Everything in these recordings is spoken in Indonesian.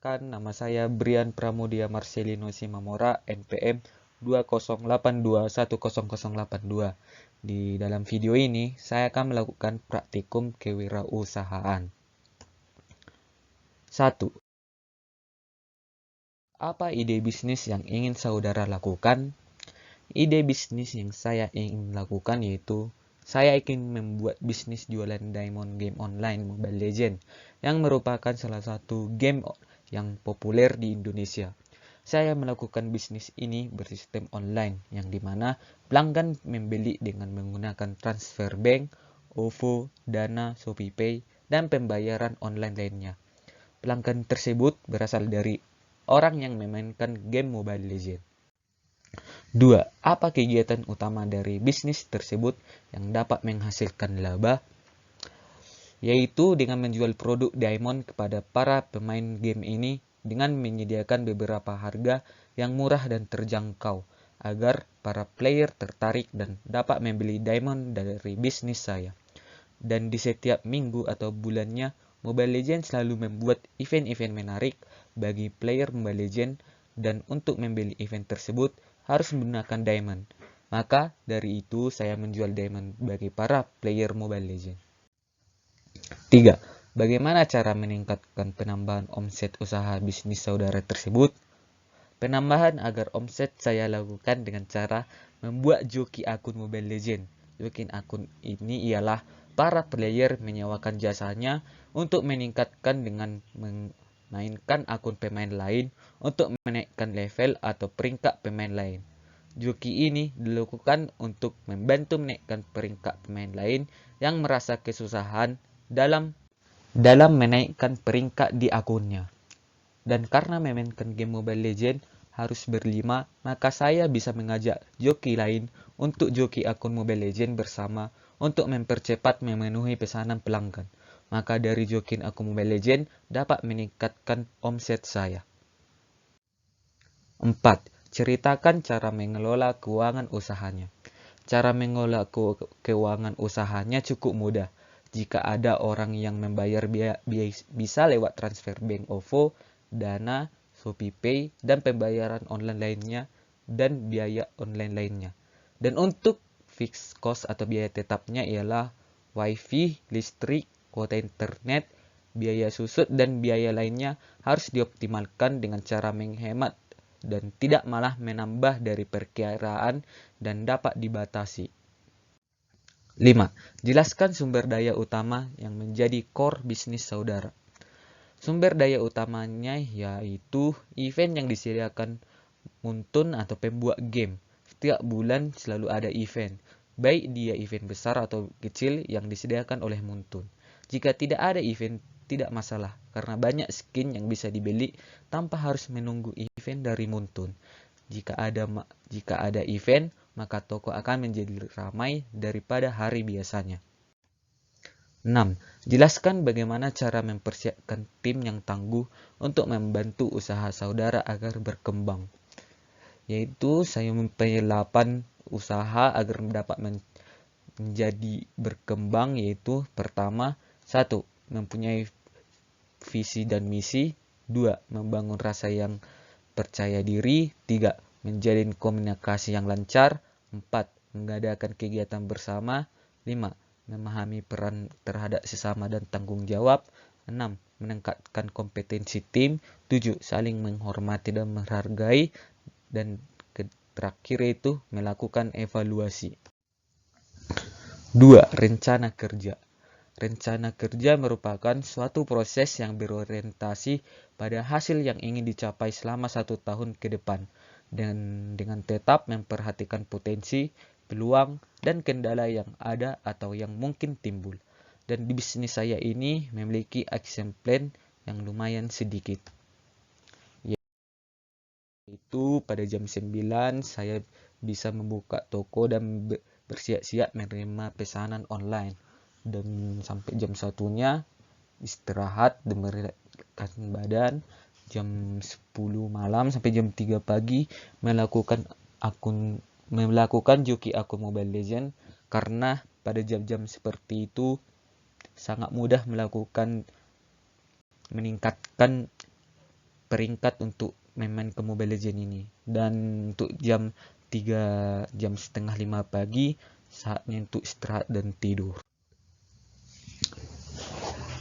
Perkenalkan, nama saya Brian Pramudia Marcelino Simamora, NPM 208210082. Di dalam video ini, saya akan melakukan praktikum kewirausahaan. 1. Apa ide bisnis yang ingin saudara lakukan? Ide bisnis yang saya ingin lakukan yaitu saya ingin membuat bisnis jualan diamond game online Mobile Legends yang merupakan salah satu game yang populer di Indonesia. Saya melakukan bisnis ini bersistem online yang dimana pelanggan membeli dengan menggunakan transfer bank, OVO, Dana, ShopeePay, dan pembayaran online lainnya. Pelanggan tersebut berasal dari orang yang memainkan game Mobile Legends. 2. Apa kegiatan utama dari bisnis tersebut yang dapat menghasilkan laba? Yaitu dengan menjual produk diamond kepada para pemain game ini dengan menyediakan beberapa harga yang murah dan terjangkau agar para player tertarik dan dapat membeli diamond dari bisnis saya. Dan di setiap minggu atau bulannya, Mobile Legends selalu membuat event-event menarik bagi player Mobile Legends, dan untuk membeli event tersebut harus menggunakan diamond. Maka dari itu saya menjual diamond bagi para player Mobile Legends. 3. Bagaimana cara meningkatkan penambahan omset usaha bisnis saudara tersebut? Penambahan agar omset saya lakukan dengan cara membuat joki akun Mobile Legends. Joki akun ini ialah para player menyewakan jasanya untuk meningkatkan dengan memainkan akun pemain lain untuk menaikkan level atau peringkat pemain lain. Joki ini dilakukan untuk membantu menaikkan peringkat pemain lain yang merasa kesusahan dalam menaikkan peringkat di akunnya. Dan karena memainkan game Mobile Legends harus berlima, maka saya bisa mengajak joki lain untuk joki akun Mobile Legends bersama untuk mempercepat memenuhi pesanan pelanggan. Maka dari joki akun Mobile Legends dapat meningkatkan omset saya. 4. Ceritakan cara mengelola keuangan usahanya. Cara mengelola keuangan usahanya cukup mudah. Jika ada orang yang membayar bisa lewat transfer bank OVO, Dana, ShopeePay, dan pembayaran online lainnya, dan biaya online lainnya. Dan untuk fixed cost atau biaya tetapnya ialah wifi, listrik, kuota internet, biaya susut, dan biaya lainnya harus dioptimalkan dengan cara menghemat dan tidak malah menambah dari perkiraan dan dapat dibatasi. 5. Jelaskan sumber daya utama yang menjadi core bisnis saudara. Sumber daya utamanya yaitu event yang disediakan Muntun atau pembuat game. Setiap bulan selalu ada event, baik dia event besar atau kecil yang disediakan oleh Muntun. Jika tidak ada event, tidak masalah, karena banyak skin yang bisa dibeli tanpa harus menunggu event dari Muntun. Jika ada event, maka toko akan menjadi ramai daripada hari biasanya. 6. Jelaskan bagaimana cara mempersiapkan tim yang tangguh untuk membantu usaha saudara agar berkembang. Yaitu saya mempunyai 8 usaha agar dapat menjadi berkembang, yaitu pertama, 1. Mempunyai visi dan misi. 2. Membangun rasa yang percaya diri. 3. Menjalin komunikasi yang lancar. 4. Mengadakan kegiatan bersama. 5. Memahami peran terhadap sesama dan tanggung jawab. 6. Meningkatkan kompetensi tim. 7. Saling menghormati dan menghargai. Dan terakhir itu melakukan evaluasi. 2. Rencana kerja. Rencana kerja merupakan suatu proses yang berorientasi pada hasil yang ingin dicapai selama 1 tahun ke depan, dan dengan tetap memperhatikan potensi, peluang, dan kendala yang ada atau yang mungkin timbul. Dan di bisnis saya ini memiliki action plan yang lumayan sedikit. Yaitu pada jam 9 saya bisa membuka toko dan bersiap-siap menerima pesanan online. Dan sampai jam 1-nya istirahat dan merehatkan badan. Jam 10 malam sampai jam 3 pagi melakukan joki akun Mobile Legends, karena pada jam-jam seperti itu sangat mudah meningkatkan peringkat untuk main ke Mobile Legends ini. Dan untuk jam 3 jam setengah 5 pagi saatnya untuk istirahat dan tidur.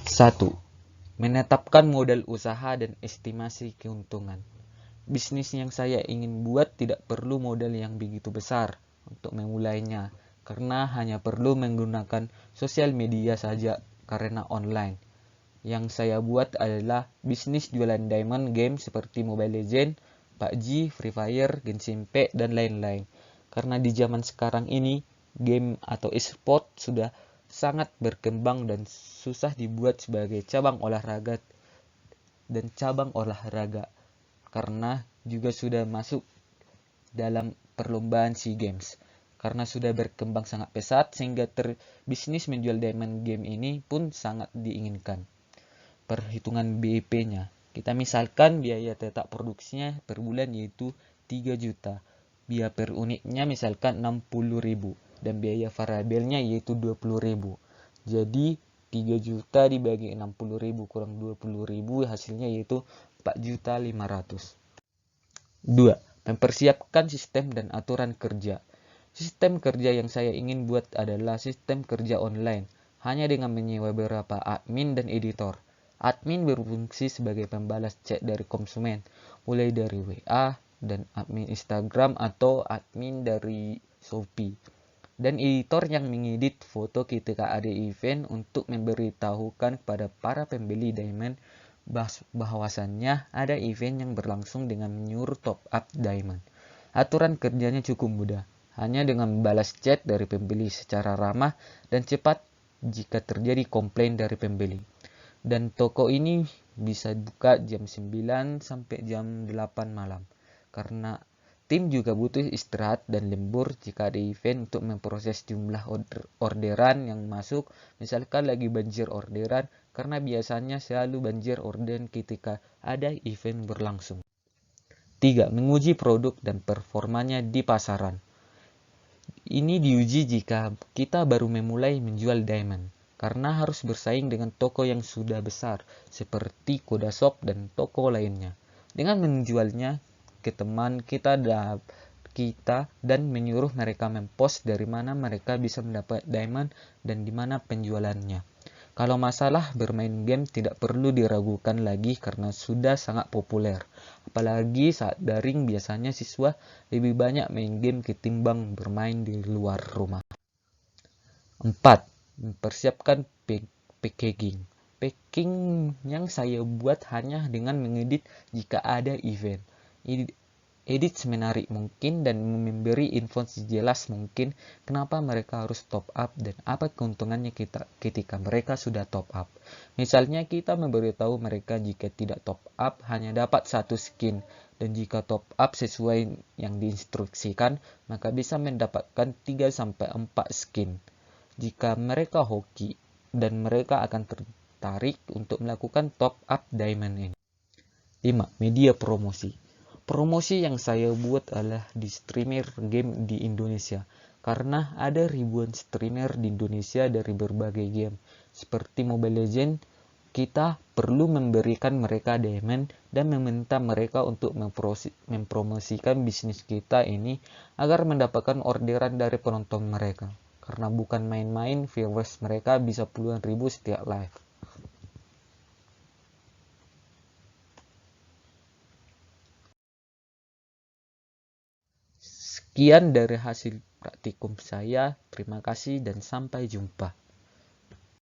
1. Menetapkan modal usaha dan estimasi keuntungan. Bisnis yang saya ingin buat tidak perlu modal yang begitu besar untuk memulainya, karena hanya perlu menggunakan sosial media saja karena online. Yang saya buat adalah bisnis jualan diamond game seperti Mobile Legends, PUBG, Free Fire, Genshin Impact, dan lain-lain. Karena di zaman sekarang ini, game atau e-sport sudah sangat berkembang dan susah dibuat sebagai cabang olahraga karena juga sudah masuk dalam perlombaan SEA Games. Karena sudah berkembang sangat pesat sehingga bisnis menjual diamond game ini pun sangat diinginkan. Perhitungan BIP-nya. Kita misalkan biaya tetap produksinya per bulan yaitu 3 juta. Biaya per unitnya misalkan 60.000 dan biaya variabelnya yaitu 20.000. Jadi 3 juta dibagi 60.000 kurang 20.000 hasilnya yaitu 4.500.000. 2. Mempersiapkan sistem dan aturan kerja. Sistem kerja yang saya ingin buat adalah sistem kerja online, hanya dengan menyewa beberapa admin dan editor. Admin berfungsi sebagai pembalas chat dari konsumen, mulai dari WA dan admin Instagram atau admin dari Shopee. Dan editor yang mengedit foto ketika ada event untuk memberitahukan kepada para pembeli diamond bahwasannya ada event yang berlangsung dengan menyuruh top up diamond. Aturan kerjanya cukup mudah, hanya dengan membalas chat dari pembeli secara ramah dan cepat jika terjadi komplain dari pembeli. Dan toko ini bisa buka jam 9 sampai jam 8 malam, karena tim juga butuh istirahat dan lembur jika ada event untuk memproses jumlah orderan yang masuk, misalkan lagi banjir orderan, karena biasanya selalu banjir orderan ketika ada event berlangsung. 3. Menguji produk dan performanya di pasaran. Ini diuji jika kita baru memulai menjual diamond, karena harus bersaing dengan toko yang sudah besar, seperti Kodashop dan toko lainnya. Dengan menjualnya ke teman kita dan menyuruh mereka mempost dari mana mereka bisa mendapat diamond dan di mana penjualannya. Kalau masalah bermain game tidak perlu diragukan lagi karena sudah sangat populer. Apalagi saat daring biasanya siswa lebih banyak main game ketimbang bermain di luar rumah. 4. Mempersiapkan packaging. Packing yang saya buat hanya dengan mengedit jika ada event. Edit semenarik mungkin dan memberi info sejelas mungkin kenapa mereka harus top up dan apa keuntungannya ketika mereka sudah top up. Misalnya kita memberitahu mereka jika tidak top up hanya dapat 1 skin dan jika top up sesuai yang diinstruksikan maka bisa mendapatkan 3-4 skin. Jika mereka hoki dan mereka akan tertarik untuk melakukan top up diamond ini. 5. Media promosi. Promosi yang saya buat adalah di streamer game di Indonesia, karena ada ribuan streamer di Indonesia dari berbagai game. Seperti Mobile Legends, kita perlu memberikan mereka diamond dan meminta mereka untuk mempromosikan bisnis kita ini agar mendapatkan orderan dari penonton mereka. Karena bukan main-main, viewers mereka bisa puluhan ribu setiap live. Sekian dari hasil praktikum saya. Terima kasih dan sampai jumpa.